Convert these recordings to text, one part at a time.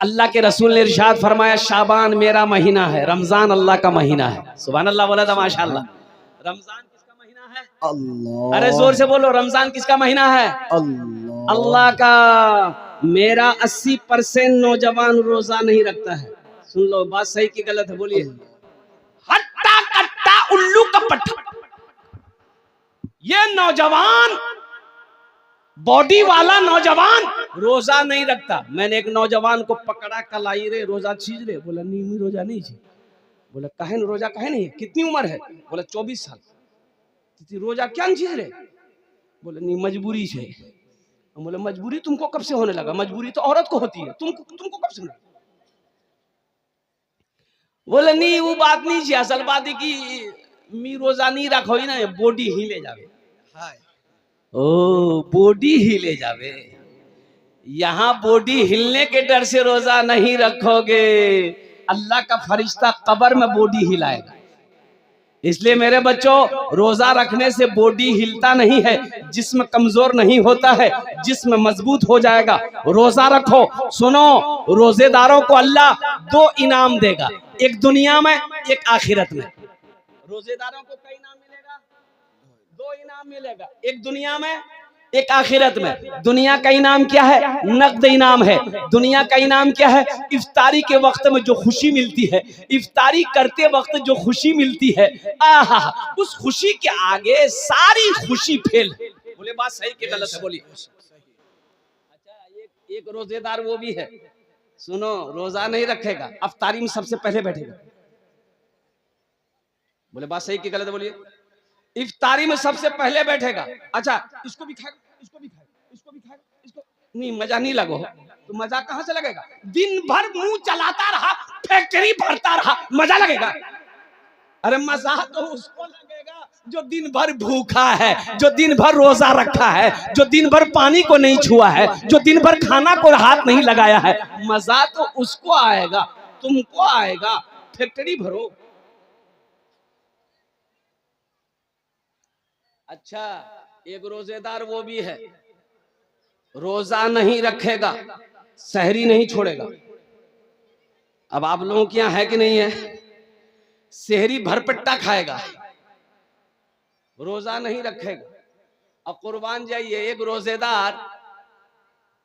अल्लाह के रसूल ने इरशाद फरमाया शाबान मेरा महीना है, रमजान अल्लाह का महीना है। सुभान अल्लाह बोला था माशाअल्लाह। रमजान किसका महीना है? अल्लाह। अरे जोर से बोलो, रमजान किसका महीना है? अल्लाह। अल्लाह का। मेरा 80% नौजवान रोजा नहीं रखता है। सुन लो बात सही की गलत है, बोलिए। हट्टा कट्टा उल्लू का पट्टा, ये नौजवान बॉडी वाला नौजवान रोजा नहीं रखता। मैंने एक नौजवान को पकड़ा, कलाई रे रोजा छीज रे, बोला नहीं रोजा नहीं छीज। बोला कहे रोजा कहे नहीं, कितनी उम्र है? बोला 24 साल। रोजा क्या छीज रे? बोला नहीं मजबूरी है। बोले मजबूरी तुमको कब से होने लगा? मजबूरी तो औरत को होती है, तुमको कब से होने लगा? बोले नहीं वो बात नहीं है, असल बात है कि मी रोजा नहीं रखो ना, बॉडी हिले जावे। ओ बॉडी हिले जावे। यहाँ बॉडी हिलने के डर से रोजा नहीं रखोगे, अल्लाह का फरिश्ता कब्र में बॉडी हिलाएगा। इसलिए मेरे बच्चों, रोजा रखने से बॉडी हिलता नहीं है, जिस्म कमजोर नहीं होता है, जिस्म मजबूत हो जाएगा। रोजा रखो। सुनो, रोजेदारों को अल्लाह 2 इनाम देगा, एक दुनिया में एक आखिरत में। रोजेदारों को कई इनाम मिलेगा? 2 इनाम मिलेगा, एक दुनिया में एक आखिरत में। दुनिया का इनाम क्या है? नकद इनाम है। दुनिया का इनाम क्या है? इफ्तारी के वक्त में जो खुशी मिलती है, इफ्तारी करते वक्त जो खुशी मिलती है, आहा, उस खुशी के आगे सारी खुशी फेल। बोले बात सही कि गलत है? बोलिए। अच्छा, एक रोजेदार वो भी है, सुनो, रोजा नहीं रखेगा, इफ्तारी में सबसे पहले बैठेगा। बोले बात सही कि गलत है? बोलिए। इफ्तारी में सबसे पहले बैठेगा। अच्छा, इसको भी खाएगा, इसको भी खाएगा, इसको भी खाएगा, इसको नहीं, मजा नहीं लगो तो मजा कहां से लगेगा? दिन भर मुंह चलाता रहा, फैक्ट्री भरता रहा, मजा लगेगा? अरे मजा तो उसको लगेगा जो दिन भर भूखा है, जो दिन भर रोजा रखा है, जो दिन भर पानी को नहीं छुआ है, जो दिन भर खाना को हाथ नहीं लगाया है। मजा तो उसको आएगा, तुमको आएगा। फैक्ट्री भरो। अच्छा, एक रोजेदार वो भी है, रोजा नहीं रखेगा, सहरी नहीं छोड़ेगा। अब आप लोगों के यहाँ है कि नहीं है? सहरी भरपेटा खाएगा, रोजा नहीं रखेगा। अब कुर्बान जाइए, एक रोजेदार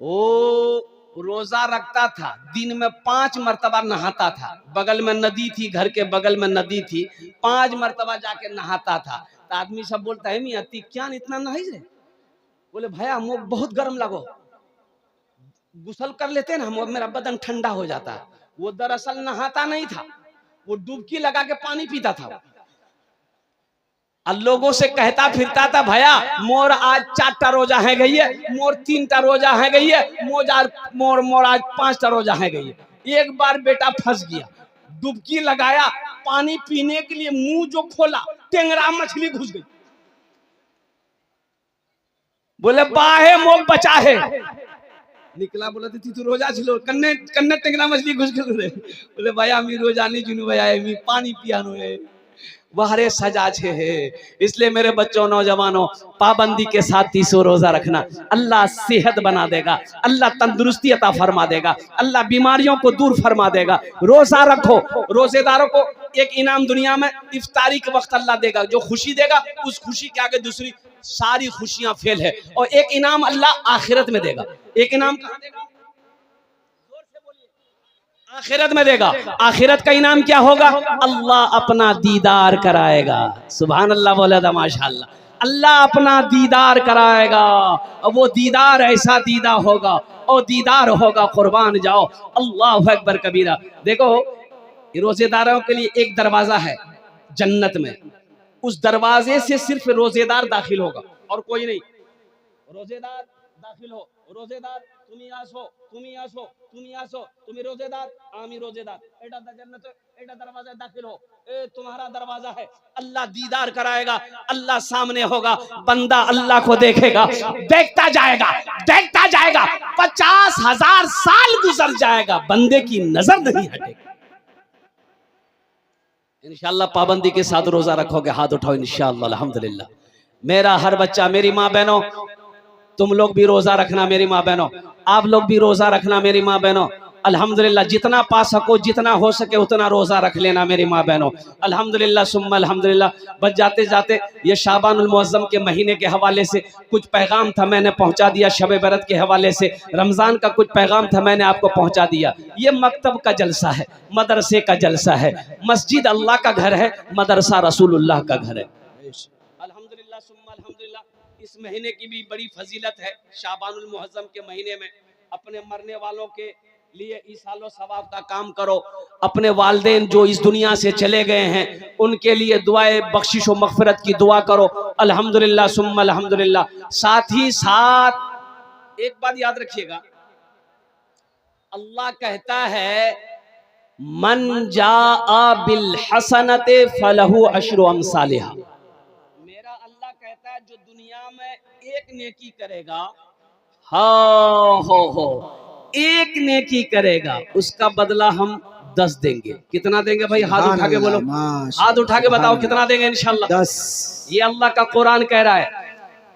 वो रोजा रखता था, दिन में 5 मरतबा नहाता था। बगल में नदी थी, घर के बगल में नदी थी, 5 मरतबा जाके नहाता था। तो आदमी सब बोलता है मियां ती क्या इतना नहाई रे? बोले भैया मुझे बहुत गर्म लगो, गुसल कर लेते ना, मेरा बदन ठंडा हो जाता है। वो दरअसल नहाता नहीं था, वो डुबकी लगा के पानी पीता था। लोगों से कहता फिरता था भैया मोर आज 4टा रोजा है गई है, मोर 3टा रोजा है गई है, मोर आज 5टा रोजा है गई है। एक बार बेटा फंस गया, डुबकी लगाया, पानी पीने के लिए मुंह जो खोला, टेंगरा मछली घुस गई। बोले बाहे मोग बचा है, निकला। बोला तू रोजा छिलो, कन्ने कन्ने टेंगरा मछली घुस गई। बोले भैया मी रोजा नहीं चुनू भैया, मी पानी पियानो है, वहरे सजा छे है। इसलिए मेरे बच्चों, नौजवानों, पाबंदी के साथ 30 रोजा रखना। अल्लाह सेहत बना देगा, अल्लाह तंदुरुस्ती अता फरमा देगा, अल्लाह बीमारियों को दूर फरमा देगा। रोजा रखो। रोजेदारों को एक इनाम दुनिया में इफ्तारी के वक्त अल्लाह देगा, जो खुशी देगा उस खुशी के आगे दूसरी सारी खुशियां फेल है। और एक इनाम अल्लाह आखिरत में देगा। एक इनाम कहां देगा? आखिरत में देगा। आखिरत का इनाम क्या होगा? अल्लाह अपना दीदार कराएगा। सुभान अल्लाह बोला था माशाअल्लाह। अल्लाह अपना दीदार कराएगा, और वो दीदार ऐसा दीदार होगा, और दीदार होगा कुर्बान जाओ। अल्लाह अकबर कबीरा। देखो, रोजेदारों के लिए एक दरवाजा है जन्नत में, उस दरवाजे से सिर्फ रोजेदार दाखिल होगा और कोई नहीं। रोजेदार दाखिल हो, रोजेदार তুমি আসো, তুমি আসো, তুমি আসো, তুমি रोजेदार, आमी रोजेदार, एटा जन्नत, एटा दरवाजा दाखिल हो, ए तुम्हारा दरवाजा है। अल्लाह दीदार कराएगा, अल्लाह सामने होगा, बंदा अल्लाह को देखेगा, देखता जाएगा, देखता जाएगा, 50,000 साल गुजर जाएगा, बंदे की नजर नहीं हटेगी। इंशाअल्लाह पाबंदी के साथ रोजा रखोगे, हाथ उठाओ इंशाअल्लाह। अल्हम्दुलिल्लाह। मेरा हर बच्चा, मेरी माँ बहनों, तुम लोग भी रोजा रखना। मेरी माँ बहनों, आप लोग भी रोजा रखना मेरी माँ बहनों। अल्हम्दुलिल्लाह जितना पा सको, जितना हो सके उतना रोजा रख लेना मेरी माँ बहनों। अल्हम्दुलिल्लाह सुम्मा अल्हम्दुलिल्लाह। बस जाते जाते ये शाबानुल मुअज़्ज़म के महीने के हवाले से कुछ पैगाम था, मैंने पहुंचा दिया। शब बरत के हवाले से रमजान का कुछ पैगाम था, मैंने आपको पहुंचा दिया। ये मकतब का जलसा है, मदरसे का जलसा है। मस्जिद अल्लाह का घर है, मदरसा रसूलुल्लाह का घर है। अल्हम्दुलिल्लाह सुम्मा अल्हम्दुलिल्लाह। इस महीने की भी बड़ी फजीलत है। शाबानुल मुअज़्ज़म के महीने में अपने मरने वालों के लिए ईसालो सवाब का काम करो। अपने वालिदैन जो इस दुनिया से चले गए हैं उनके लिए दुआए बख्शिश व मग़फ़िरत की दुआ करो। अल्हम्दुलिल्लाह सुम्मा अल्हम्दुलिल्लाह। साथ ही साथ एक बात याद रखिएगा, अल्लाह कहता है मन जाआ बिल हसनते फलहु अशरु अमसालिहा। मेरा अल्लाह कहता है जो दुनिया में एक नेकी करेगा, हाँ हो एक नेकी करेगा, उसका बदला हम 10 देंगे। कितना देंगे भाई? हाथ उठा के बोलो, हाथ उठा के बताओ कितना देंगे इंशाल्लाह। 10। ये अल्लाह का कुरान कह रहा है।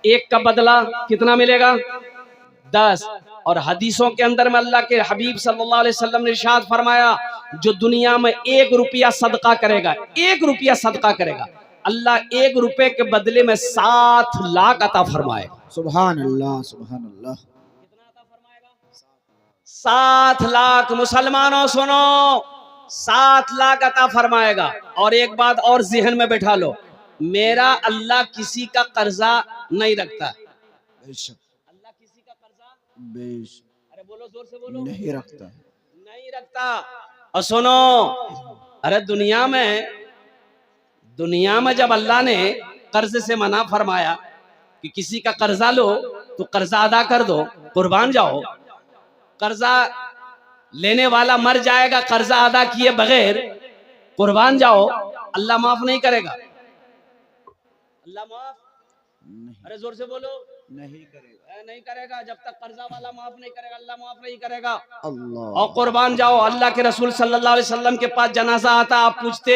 एक का बदला कितना मिलेगा? 10। और हदीसों के अंदर में अल्लाह के हबीब सल्लल्लाहु अलैहि वसल्लम ने इरशाद फरमाया जो दुनिया में 1 रुपया सदका करेगा, 1 रुपया सदका करेगा, अल्लाह 1 रुपए के बदले में 7 लाख अता फरमाए। सुभान अल्लाह, सुभान अल्लाह। कितना अता फरमाएगा? 7 लाख। मुसलमानों सुनो, 7 लाख अता फरमाएगा। और एक बात और ज़हन में बैठा लो, मेरा अल्लाह किसी का कर्जा नहीं रखता। अल्लाह किसी का कर्जा, अरे बोलो जोर से बोलो, नहीं रखता, नहीं रखता। और सुनो, अरे दुनिया में जब अल्लाह ने कर्ज से मना फरमाया कि किसी का कर्जा लो तो कर्जा अदा कर दो, कुर्बान जाओ। कर्जा लेने वाला मर जाएगा कर्जा अदा किए बगैर, कुर्बान जाओ, अल्लाह माफ नहीं करेगा। अल्लाह माफ, अरे जोर से बोलो, नहीं करेगा, नहीं करेगा। जब तक कर्जा वाला माफ नहीं करेगा अल्लाह माफ नहीं करेगा। अल्लाह। और कुर्बान जाओ। अल्लाह के रसूल सल्लल्लाहु अलैहि वसल्लम के पास जनाजा आता, आप पूछते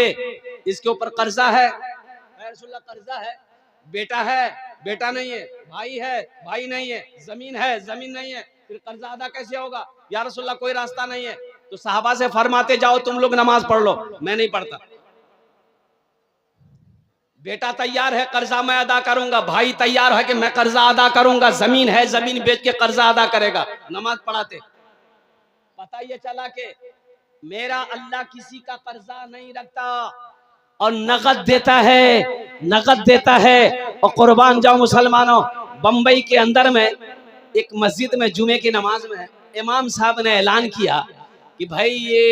इसके ऊपर कर्जा है? रसूलुल्लाह कर्जा है। बेटा है? बेटा नहीं है। भाई है? भाई नहीं है। जमीन है? जमीन नहीं है। फिर कर्जा अदा कैसे होगा? या रसूलुल्लाह कोई रास्ता नहीं है। तो सहाबा से फरमाते जाओ तुम लोग नमाज पढ़ लो, मैं नहीं पढ़ता। बेटा तैयार है कर्जा मैं अदा करूंगा, भाई तैयार है कि मैं कर्जा अदा करूंगा, जमीन है जमीन बेच के कर्जा अदा करेगा, नमाज पढ़ाते। पता ये चला कि मेरा अल्लाह किसी का कर्जा नहीं रखता और नगद देता है, नगद देता है। और कुर्बान जाओ मुसलमानों, बंबई के अंदर में एक मस्जिद में जुमे की नमाज में इमाम साहब ने ऐलान किया कि भाई ये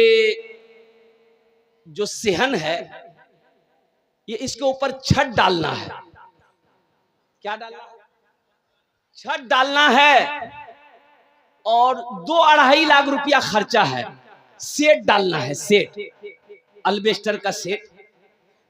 जो सेहन है ये इसके ऊपर छत डालना है। क्या डालना है? छत डालना है और 2-2.5 लाख रुपया खर्चा है। सेट डालना है, सेट, अल्बेस्टर का सेट।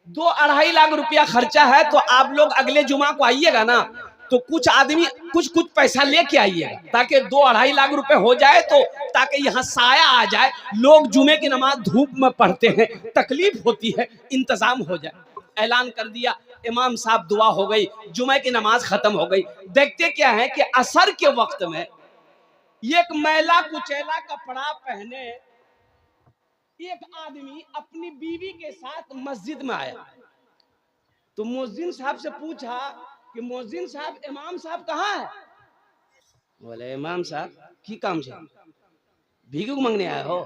2-2.5 लाख रुपया खर्चा है। तो आप लोग अगले जुमा को आइएगा ना तो कुछ आदमी कुछ पैसा लेके आइएगा ताकि 2-2.5 लाख रुपए हो जाए, तो ताकि यहाँ साया आ जाए। लोग जुमे की नमाज धूप में पढ़ते हैं, तकलीफ होती है, इंतजाम हो जाए। ऐलान कर दिया, इमाम साहब दुआ हो गई, जुमे की नमाज खत्म हो गई। देखते क्या है कि असर के वक्त में एक मैला कुचैला कपड़ा पहने एक आदमी अपनी बीवी के साथ मस्जिद में आया। तो मुअज्जिन साहब से पूछा कि मुअज्जिन साहब इमाम साहब कहाँ है? बोले इमाम साहब की काम से भीख मांगने आए हो?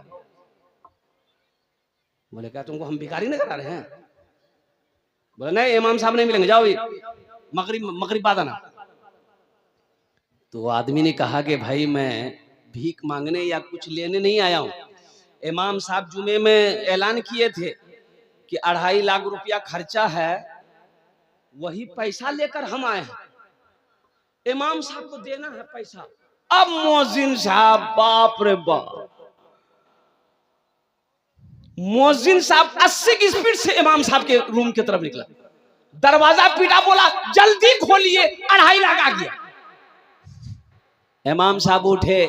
बोले क्या तुमको हम भिखारी नहीं करा रहे हैं? बोले नहीं इमाम साहब नहीं मिलेंगे, जाओ मगरिब बाद आना। तो आदमी ने कहा कि भाई मैं भीख मांगने या कुछ लेने नहीं आया हूं। इमाम साहब जुमे में ऐलान किए थे कि 2.5 लाख रुपया खर्चा है, वही पैसा लेकर हम आए हैं। इमाम साहब को देना है पैसा। अब मुअज्जिन साहब, बाप रे बाप, मुअज्जिन साहब 80 की स्पीड से इमाम साहब के रूम की तरफ निकला, दरवाजा पीटा, बोला जल्दी खोलिए 2.5 लाख आ गया। इमाम साहब उठे,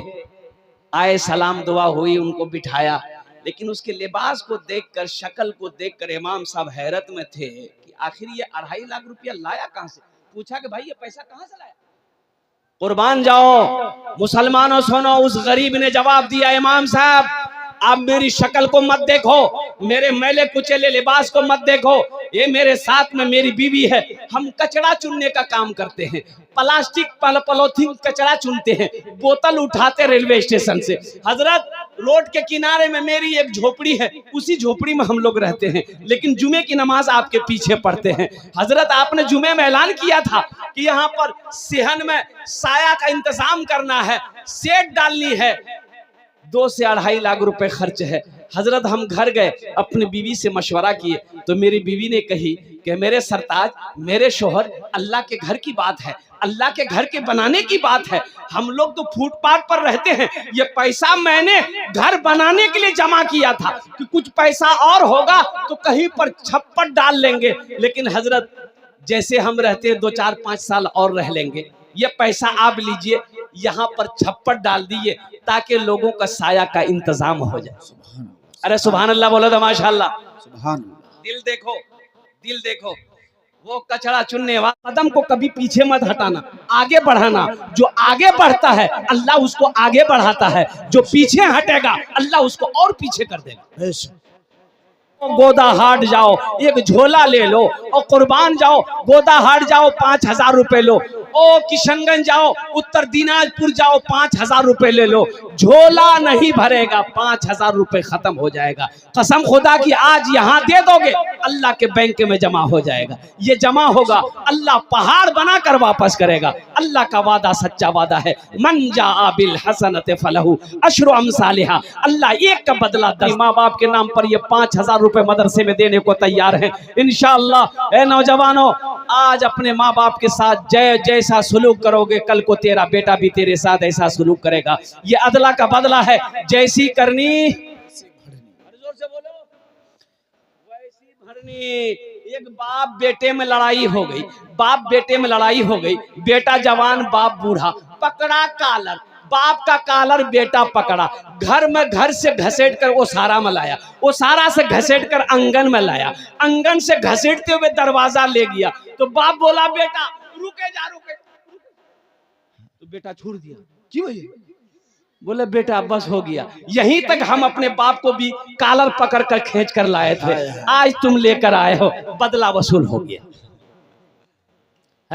आए, सलाम दुआ हुई, उनको बिठाया। लेकिन उसके लिबास को देखकर, शक्ल को देखकर इमाम साहब हैरत में थे कि आखिर ये 2.5 लाख रुपया लाया कहां से। पूछा कि भाई ये पैसा कहां से लाया? कुर्बान जाओ। मुसलमानों सुनो, उस गरीब ने जवाब दिया, इमाम साहब आप मेरी शक्ल को मत देखो, मेरे मैले कुचेले लिबास को मत देखो, ये मेरे साथ में मेरी बीवी है, हम कचरा चुनने का काम करते हैं, प्लास्टिक पॉलीथीन कचरा चुनते हैं, बोतल उठाते रेलवे स्टेशन से। हजरत रोड के किनारे में मेरी एक झोपड़ी है, उसी झोपड़ी में हम लोग रहते हैं, लेकिन जुमे की नमाज आपके पीछे पढ़ते हैं। हजरत आपने जुमे में ऐलान किया था कि यहाँ पर सेहन में साया का इंतजाम करना है, शेड डालनी है, 2 से 2.5 लाख रुपए खर्च है। हजरत हम घर गए, अपनी बीवी से मशवरा किए, तो मेरी बीवी ने कही कि मेरे सरताज, मेरे शोहर, अल्लाह के घर की बात है, अल्लाह के घर के बनाने की बात है, हम लोग तो फुटपाथ पर रहते हैं, ये पैसा मैंने घर बनाने के लिए जमा किया था कि कुछ पैसा और होगा तो कहीं पर छप्पर डाल लेंगे, लेकिन हजरत जैसे हम रहते हैं 2, 4, 5 साल और रह लेंगे, ये पैसा आप लीजिए, यहाँ पर छप्पर डाल दिए ताकि लोगों का साया का इंतजाम हो जाए। अरे सुभान अल्लाह बोलो तो माशाअल्लाह। सुभान। दिल देखो, दिल देखो, वो कचरा चुनने वाला कदम को कभी पीछे मत हटाना, आगे बढ़ाना। जो आगे बढ़ता है अल्लाह उसको आगे बढ़ाता है, जो पीछे हटेगा अल्लाह उसको और पीछे कर देगा। गोदा हाट जाओ, एक झोला ले लो, और कुर्बान जाओ, गोदा हाट जाओ 5,000 रुपए लो, ओ किशनगंज जाओ, उत्तर दिनाजपुर जाओ 5,000 रुपए ले लो, झोला नहीं भरेगा, 5,000 रुपए खत्म हो जाएगा। कसम खुदा की आज यहाँ दे दोगे अल्लाह के बैंक में जमा हो जाएगा, ये जमा होगा, अल्लाह पहाड़ बनाकर वापस करेगा। अल्लाह का वादा सच्चा वादा है, मन जाअ बिल हसनति फलहु अशरु अमसालिहा। अल्लाह एक का बदला 10। माँ बाप के नाम पर ये 5,000 रुपए मदरसे में देने को तैयार हैं इंशाअल्लाह। ए नौजवानों, आज अपने माँ बाप के साथ जैसा सुलूक करोगे, कल को तेरा बेटा भी तेरे साथ ऐसा सुलूक करेगा। ये अदला का बदला है, जैसी करनी जोर से बोलो वैसी भरनी। एक बाप बेटे में लड़ाई हो गई, बाप बेटे में लड़ाई हो गई, बेटा जवान बाप बूढ़ा, पकड़ा कालर, बाप का कालर बेटा पकड़ा, घर में घर से घसेट कर ओसारा में लाया, ओसारा से घसेट कर आंगन में लाया, आंगन से घसेटते हुए दरवाजा ले गया। तो बाप बोला बेटा रुके जा, रुके। तो बेटा छोड़ दिया, क्यों भैया? बोले बेटा बस हो गया। यहीं तक हम अपने बाप को भी कालर पकड़ कर खींच कर लाए थे, आज तुम लेकर आए हो, बदला वसूल हो गया।